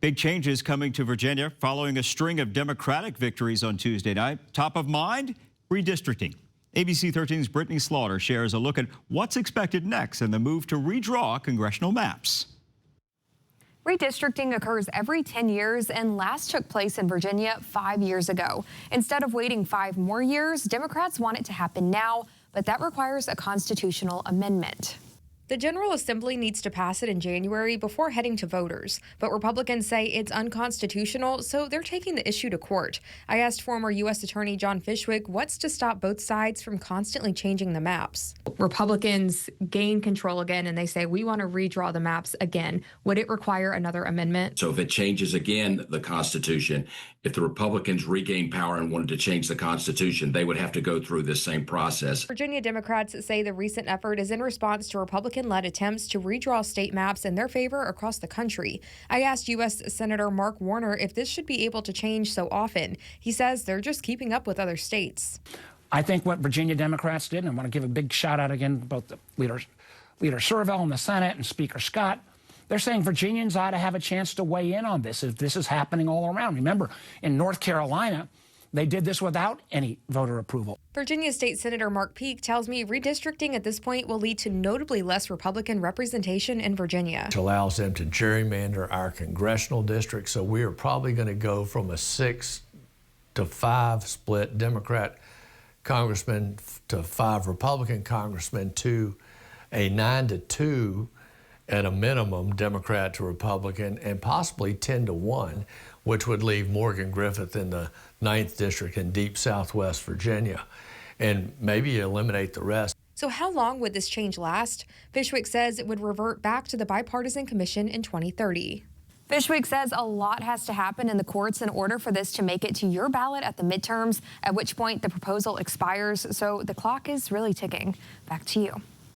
Big changes coming to Virginia following a string of Democratic victories on Tuesday night. Top of mind, redistricting. ABC 13's Brittany Slaughter shares a look at what's expected next in the move to redraw congressional maps. Redistricting occurs every 10 years and last took place in Virginia 5 years ago. Instead of waiting 5 more years, Democrats want it to happen now, but that requires a constitutional amendment. The General Assembly needs to pass it in January before heading to voters, but Republicans say it's unconstitutional, so they're taking the issue to court. I asked former U.S. Attorney John Fishwick what's to stop both sides from constantly changing the maps. Republicans gain control again, and they say, we want to redraw the maps again. Would it require another amendment? So if it changes again, the Constitution, if the Republicans regain power and wanted to change the Constitution, they would have to go through this same process. Virginia Democrats say the recent effort is in response to Republican-led attempts to redraw state maps in their favor across the country. I asked U.S. Senator Mark Warner if this should be able to change so often. He says they're just keeping up with other states. I think what Virginia Democrats did, and I want to give a big shout out again to both the Leader Serval in the Senate and Speaker Scott, they're saying Virginians ought to have a chance to weigh in on this if this is happening all around. Remember, in North Carolina, they did this without any voter approval. Virginia State Senator Mark Peake tells me redistricting at this point will lead to notably less Republican representation in Virginia. It allows them to gerrymander our congressional district, so we are probably going to go from a 6 to 5 split Democrat congressman to 5 Republican congressmen to a 9 to 2 at a minimum Democrat to Republican, and possibly 10 to 1, which would leave Morgan Griffith in the 9th District in deep Southwest Virginia, and maybe eliminate the rest. So how long would this change last? Fishwick says it would revert back to the bipartisan commission in 2030. Fishwick says a lot has to happen in the courts in order for this to make it to your ballot at the midterms, at which point the proposal expires, so the clock is really ticking. Back to you.